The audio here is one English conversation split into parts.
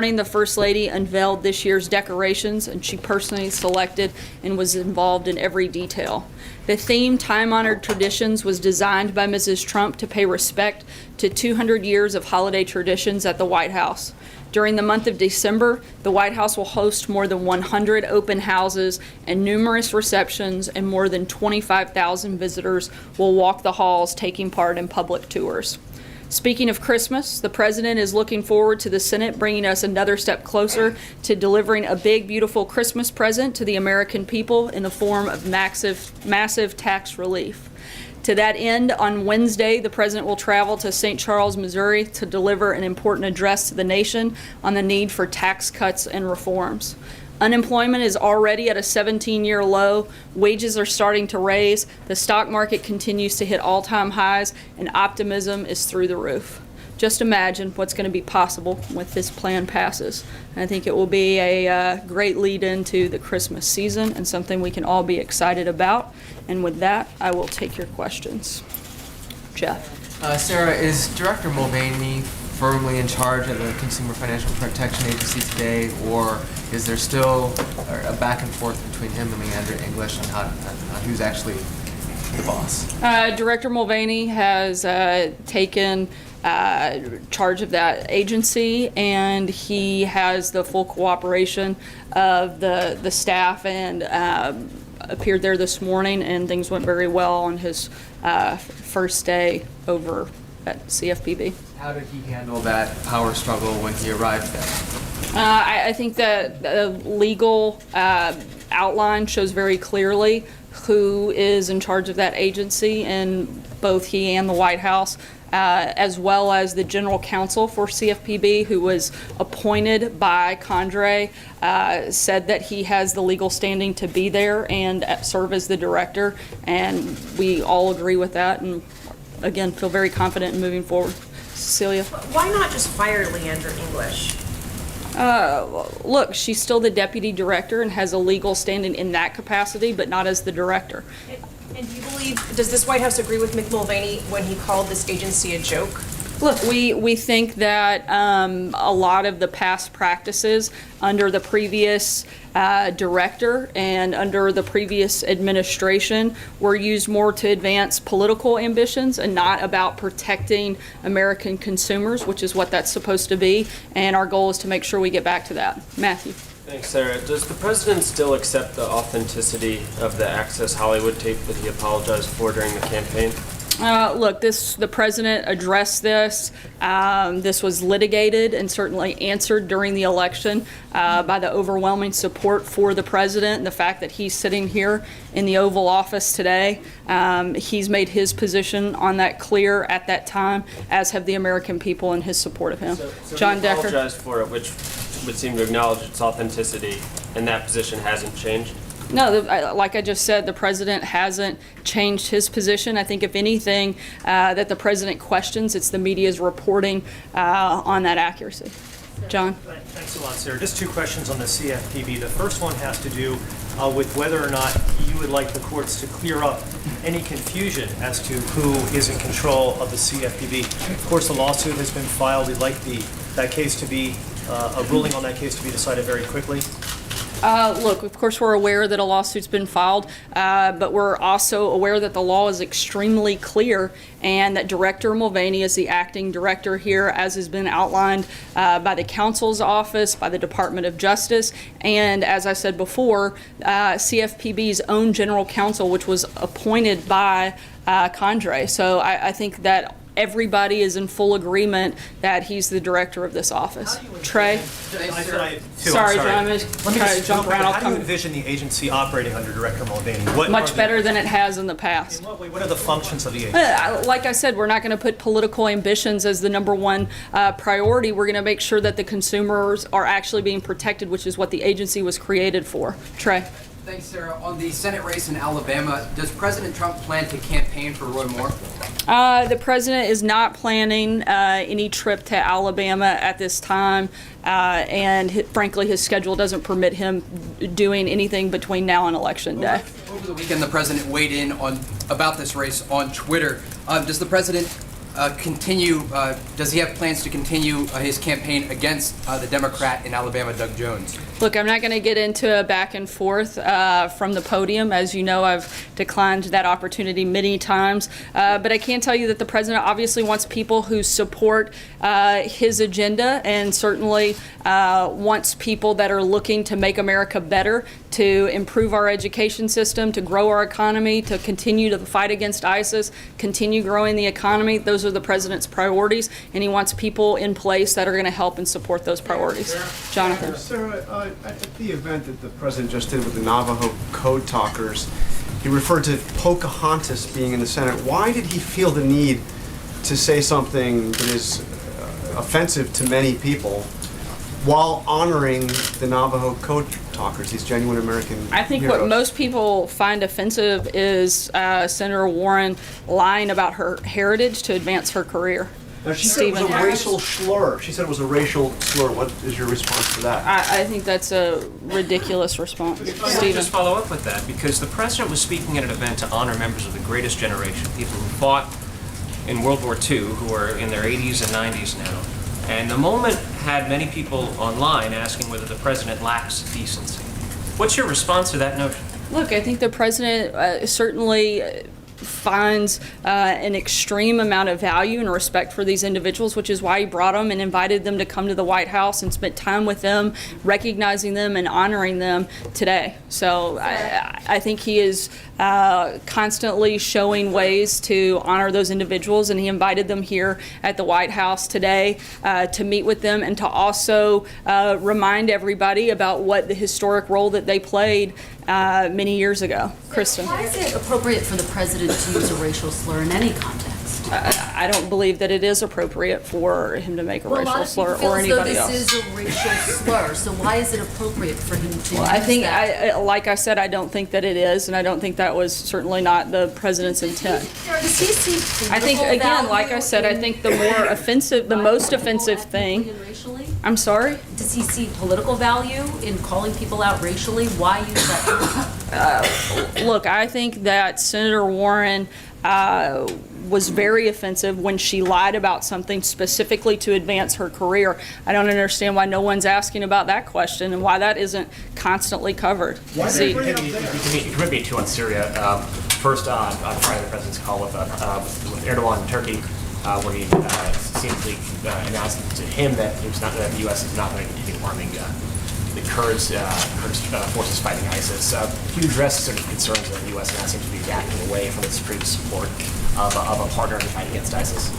The First Lady unveiled this year's decorations, and she personally selected and was involved in every detail. The theme, Time-Honored Traditions, was designed by Mrs. Trump to pay respect to 200 years of holiday traditions at the White House. During the month of December, the White House will host more than 100 open houses and numerous receptions, and more than 25,000 visitors will walk the halls taking part in public tours. Speaking of Christmas, the President is looking forward to the Senate bringing us another step closer to delivering a big, beautiful Christmas present to the American people in the form of massive tax relief. To that end, on Wednesday, the President will travel to St. Charles, Missouri to deliver an important address to the nation on the need for tax cuts and reforms. Unemployment is already at a 17-year low, wages are starting to raise, the stock market continues to hit all-time highs, and optimism is through the roof. Just imagine what's going to be possible when this plan passes. I think it will be a great lead into the Christmas season and something we can all be excited about. And with that, I will take your questions. Jeff. Sarah, is Director Mulvaney firmly in charge of the Consumer Financial Protection Agency today, or is there still a back and forth between him and Leandra English on who's actually the boss? Director Mulvaney has taken charge of that agency, and he has the full cooperation of the staff, and appeared there this morning, and things went very well on his first day over at CFPB. How did he handle that power struggle when he arrived there? I think that the legal outline shows very clearly who is in charge of that agency, and both he and the White House, as well as the general counsel for CFPB, who was appointed by Condrey, said that he has the legal standing to be there and serve as the director, and we all agree with that, and again, feel very confident in moving forward. Cecilia? Why not just fire Leandra English? Look, she's still the deputy director and has a legal standing in that capacity, but not as the director. And do you believe, does this White House agree with Mick Mulvaney when he called this agency a joke? Look, we think that a lot of the past practices under the previous director and under the previous administration were used more to advance political ambitions and not about protecting American consumers, which is what that's supposed to be. And our goal is to make sure we get back to that. Matthew. Thanks, Sarah. Does the president still accept the authenticity of the Access Hollywood tape that he apologized for during the campaign? Look, the president addressed this. This was litigated and certainly answered during the election by the overwhelming support for the president and the fact that he's sitting here in the Oval Office today. He's made his position on that clear at that time, as have the American people in his support of him. So John Decker. He apologized for it, which would seem to acknowledge its authenticity, and that position hasn't changed? No, like I just said, the president hasn't changed his position. I think if anything that the president questions, it's the media's reporting on that accuracy. John? Thanks a lot, Sarah. Just two questions on the CFPB. The first one has to do with whether or not you would like the courts to clear up any confusion as to who is in control of the CFPB. Of course, the lawsuit has been filed. We'd like that case to be, a ruling on that case to be decided very quickly. Look, of course, we're aware that a lawsuit's been filed, but we're also aware that the law is extremely clear and that Director Mulvaney is the acting director here, as has been outlined by the counsel's office, by the Department of Justice, and as I said before, CFPB's own general counsel, which was appointed by Condrey. So I think that everybody is in full agreement that he's the director of this office. Trey? Sorry, John. I'm going to jump around. How do you envision the agency operating under Director Mulvaney? Much better than it has in the past. In what way? What are the functions of the agency? Like I said, we're not going to put political ambitions as the number one priority. We're going to make sure that the consumers are actually being protected, which is what the agency was created for. Trey? Thanks, Sarah. On the Senate race in Alabama, does President Trump plan to campaign for Roy Moore? The president is not planning any trip to Alabama at this time, and frankly, his schedule doesn't permit him doing anything between now and Election Day. Over the weekend, the president weighed in about this race on Twitter. Does the president does he have plans to continue his campaign against the Democrat in Alabama, Doug Jones? Look, I'm not going to get into a back and forth from the podium. As you know, I've declined that opportunity many times. But I can tell you that the president obviously wants people who support his agenda, and certainly wants people that are looking to make America better, to improve our education system, to grow our economy, to continue to fight against ISIS, continue growing the economy. Those are the president's priorities, and he wants people in place that are going to help and support those priorities. Jonathan. Sarah, at the event that the president just did with the Navajo Code Talkers, he referred to Pocahontas being in the Senate. Why did he feel the need to say something that is offensive to many people while honoring the Navajo Code Talkers, these genuine American I think heroes? what most people find offensive is Senator Warren lying about her heritage to advance her career. Now, she said it was a Stephen. racial slur. She said it was a racial slur. What is your response to that? I think that's a ridiculous response. If I could Stephen. just follow up with that, because the president was speaking at an event to honor members of the greatest generation, people who fought in World War II, who are in their 80s and 90s now. And the moment had many people online asking whether the president lacks decency. What's your response to that notion? Look, I think the president certainly finds an extreme amount of value and respect for these individuals, which is why he brought them and invited them to come to the White House and spent time with them, recognizing them and honoring them today. So I think he is constantly showing ways to honor those individuals, and he invited them here at the White House today to meet with them and to also remind everybody about what the historic role that they played many years ago. Kristen. Why is it appropriate for the president to use a racial slur in any context? I don't believe that it is appropriate for him to make a Well, a lot racial of slur people feel or as though anybody else. this is a racial slur, so why is it appropriate for him to Well, use I think, that? like I said, I don't think that it is, and I don't think that was certainly not the president's intent. Does he see I think, political again, like I value said, I in think the more offensive, the most people offensive ethnically thing. and racially? I'm sorry? Does he see political value in calling people out racially? Why use that term? Look, I think that Senator Warren was very offensive when she lied about something specifically to advance her career. I don't understand why no one's asking about that question and why that isn't constantly covered. See, You commit me to on Syria. First, on Friday, the president's call with Erdogan in Turkey, where he seemingly announced to him that it was not that the U.S. is not going to continue arming the Kurds forces fighting ISIS. Huge risks and concerns that the U.S. now seems to be backing away from its previous support of a partner in the fight against ISIS.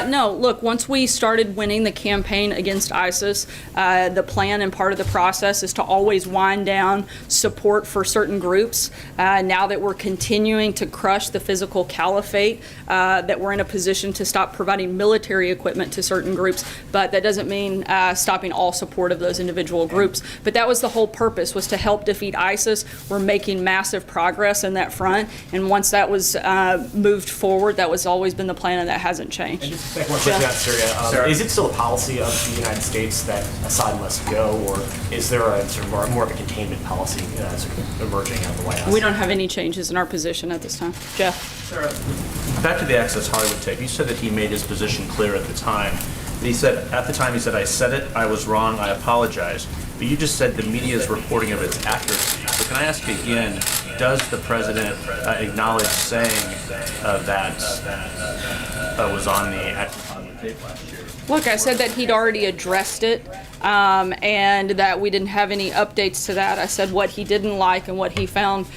No, look, once we started winning the campaign against ISIS, the plan and part of the process is to always wind down support for certain groups. Now that we're continuing to crush the physical caliphate, that we're in a position to stop providing military equipment to certain groups, but that doesn't mean stopping all support of those individual groups. But that was the whole purpose, was to help defeat ISIS. We're making massive progress in that front, and once that was moved forward, that was always been the plan, and that hasn't changed. And just one question about Syria. Is it still a policy of the United States that Assad must go, or is there a sort of more of a containment policy sort of emerging out of the White House? We don't have any changes in our position at this time. Jeff? Sarah, back to the Access Hollywood tape. You said that he made his position clear at the time. He said, at the time, he said, "I said it, I was wrong, I apologize." But you just said the media's reporting of its accuracy. So can I ask again, does the president acknowledge saying that was on the Access Hollywood tape last year? Look, I said that he'd already addressed it, and that we didn't have any updates to that. I said what he didn't like and what he found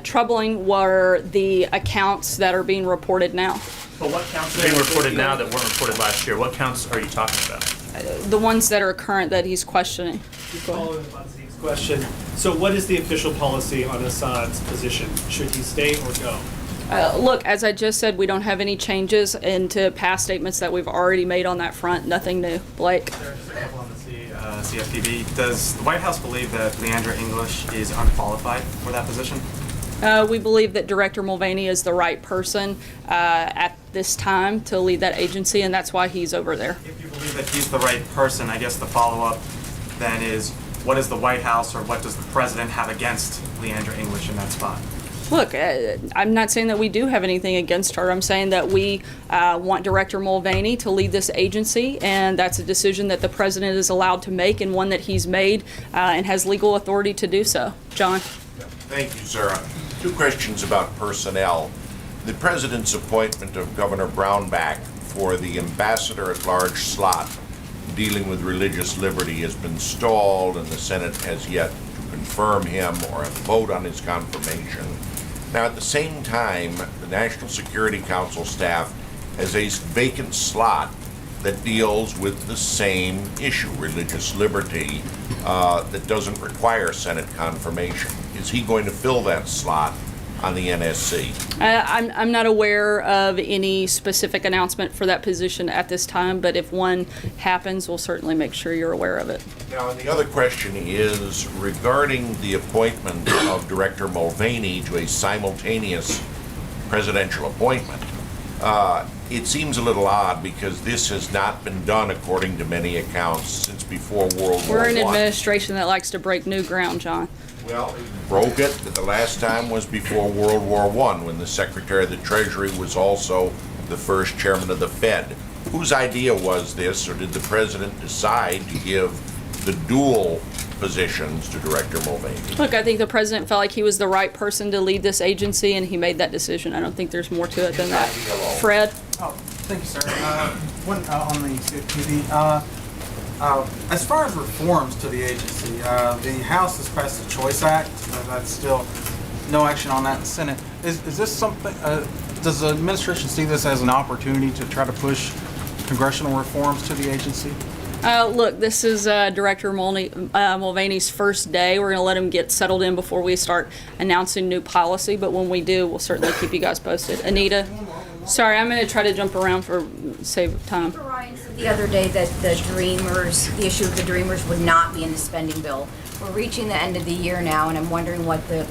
troubling were the accounts that are being reported now. But what counts are being reported now that weren't reported last year? What counts are you talking about? The ones that are current that he's questioning. Following up on Steve's question, so what is the official policy on Assad's position? Should he stay or go? Look, as I just said, we don't have any changes into past statements that we've already made on that front. Nothing new. Blake? Just a couple on the CFPB. Does the White House believe that Leandra English is unqualified for that position? We believe that Director Mulvaney is the right person at this time to lead that agency, and that's why he's over there. If you believe that he's the right person, I guess the follow-up then is, what does the White House or what does the president have against Leandra English in that spot? Look, I'm not saying that we do have anything against her. I'm saying that we want Director Mulvaney to lead this agency, and that's a decision that the president is allowed to make and one that he's made and has legal authority to do so. John? Thank you, Sarah. 2 questions about personnel. The president's appointment of Governor Brownback for the ambassador-at-large slot dealing with religious liberty has been stalled, and the Senate has yet to confirm him or vote on his confirmation. Now, at the same time, the National Security Council staff has a vacant slot that deals with the same issue, religious liberty, that doesn't require Senate confirmation. Is he going to fill that slot on the NSC? I'm not aware of any specific announcement for that position at this time, but if one happens, we'll certainly make sure you're aware of it. Now, and the other question is regarding the appointment of Director Mulvaney to a simultaneous presidential appointment. It seems a little odd because this has not been done, according to many accounts, since before World War I. We're an administration that likes to break new ground, John. Well, he broke it, but the last time was before World War I, when the Secretary of the Treasury was also the first chairman of the Fed. Whose idea was this, or did the president decide to give the dual positions to Director Mulvaney? Look, I think the president felt like he was the right person to lead this agency, and he made that decision. I don't think there's more to it than that. Fred? Oh, thank you, sir. One on the CFPB. As far as reforms to the agency, the House has passed the Choice Act. That's still no action on that in the Senate. Is this something, does the administration see this as an opportunity to try to push congressional reforms to the agency? Look, this is Director Mulvaney's first day. We're going to let him get settled in before we start announcing new policy, but when we do, we'll certainly keep you guys posted. Anita? Sorry, I'm going to try to jump around for save time. Ryan said the other day that the issue of the Dreamers would not be in the spending bill. We're reaching the end of the year now, and I'm wondering what the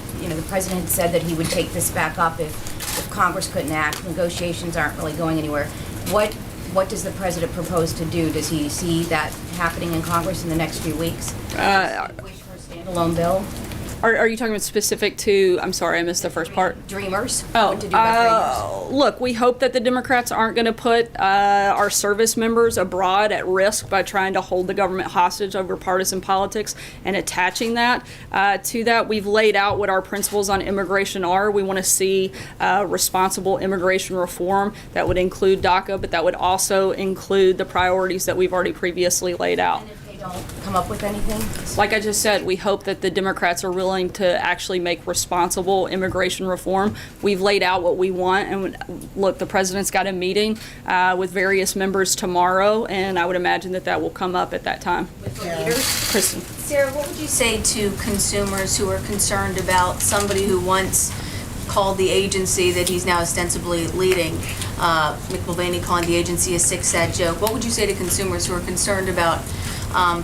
president said that he would take this back up if Congress couldn't act. Negotiations aren't really going anywhere. What does the president propose to do? Does he see that happening in Congress in the next few weeks? Wish for a standalone bill? Are you talking about specific to, I'm sorry, I missed the first part. Dreamers? Oh, What to do about Dreamers? Look, we hope that the Democrats aren't going to put our service members abroad at risk by trying to hold the government hostage over partisan politics and attaching that to that. We've laid out what our principles on immigration are. We want to see responsible immigration reform that would include DACA, but that would also include the priorities that we've already previously laid out. Don't come up with anything? Like I just said, we hope that the Democrats are willing to actually make responsible immigration reform. We've laid out what we want, and look, the president's got a meeting with various members tomorrow, and I would imagine that will come up at that time. With the leaders? Kristen. Sarah, what would you say to consumers who are concerned about somebody who once called the agency that he's now ostensibly leading, Mick Mulvaney calling the agency a sick, sad joke? What would you say to consumers who are concerned about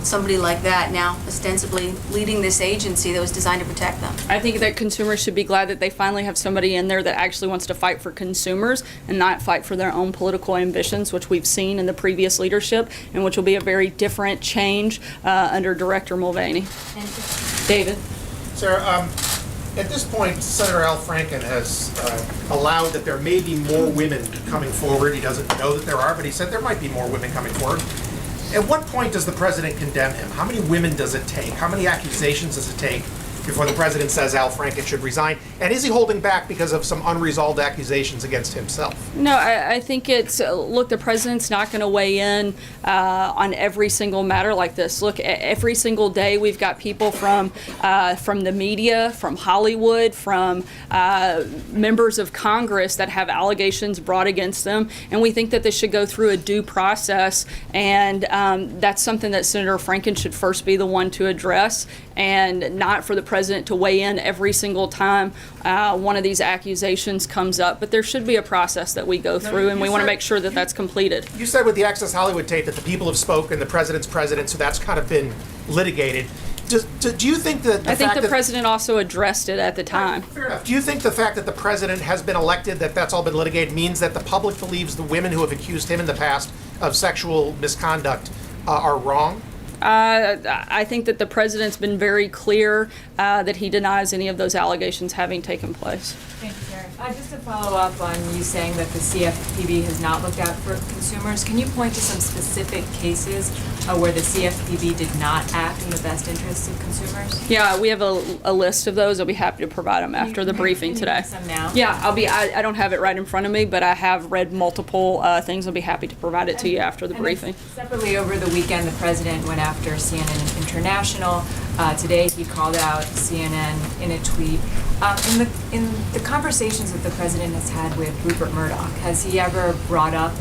somebody like that now ostensibly leading this agency that was designed to protect them? I think that consumers should be glad that they finally have somebody in there that actually wants to fight for consumers and not fight for their own political ambitions, which we've seen in the previous leadership, and which will be a very different change under Director Mulvaney. David? Sarah, at this point, Senator Al Franken has allowed that there may be more women coming forward. He doesn't know that there are, but he said there might be more women coming forward. At what point does the president condemn him? How many women does it take? How many accusations does it take before the president says Al Franken should resign? And is he holding back because of some unresolved accusations against himself? No, I think it's, look, the president's not going to weigh in on every single matter like this. Look, every single day we've got people from the media, from Hollywood, from members of Congress that have allegations brought against them, and we think that this should go through a due process, and that's something that Senator Franken should first be the one to address, and not for the president to weigh in every single time one of these accusations comes up. But there should be a process that we go through, and we want to make sure that that's completed. You said with the Access Hollywood tape that the people have spoken, the president's president, so that's kind of been litigated. Do you think that I think the president also addressed it at the time. Fair enough. Do you think the fact that the president has been elected, that's all been litigated, means that the public believes the women who have accused him in the past of sexual misconduct are wrong? I think that the president's been very clear that he denies any of those allegations having taken place. Thank you, Sarah. Just to follow up on you saying that the CFPB has not looked out for consumers, can you point to some specific cases where the CFPB did not act in the best interests of consumers? Yeah, we have a list of those. I'll be happy to provide them after the briefing can you today. give some now? Yeah, I don't have it right in front of me, but I have read multiple things. I'll be happy to provide it to you after the briefing. Separately, over the weekend, the president went after CNN International. Today, he called out CNN in a tweet. In the conversations that the president has had with Rupert Murdoch, has he ever brought up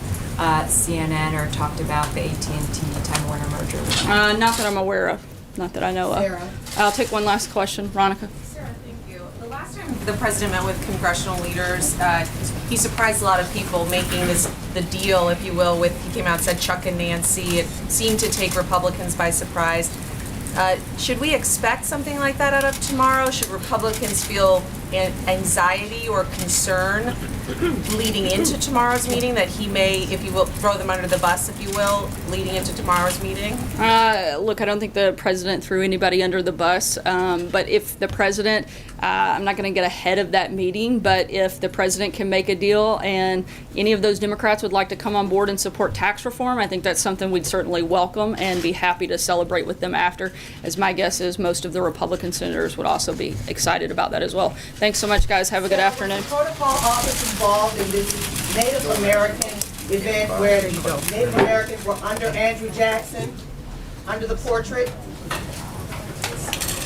CNN or talked about the AT&T Time Warner merger? Not that I'm aware of. Not that I know of. Sarah. I'll take one last question. Veronica. Sarah, thank you. The last time the president met with congressional leaders, he surprised a lot of people making the deal, if you will, with, he came out and said Chuck and Nancy. It seemed to take Republicans by surprise. Should we expect something like that out of tomorrow? Should Republicans feel anxiety or concern leading into tomorrow's meeting that he may, if you will, throw them under the bus, if you will, leading into tomorrow's meeting? Look, I don't think the president threw anybody under the bus, but if the president, I'm not going to get ahead of that meeting, but if the president can make a deal and any of those Democrats would like to come on board and support tax reform, I think that's something we'd certainly welcome and be happy to celebrate with them after, as my guess is most of the Republican senators would also be excited about that as well. Thanks so much, guys. Have a good afternoon. Protocol office involved in this Native American event where the Native Americans were under Andrew Jackson, under the portrait.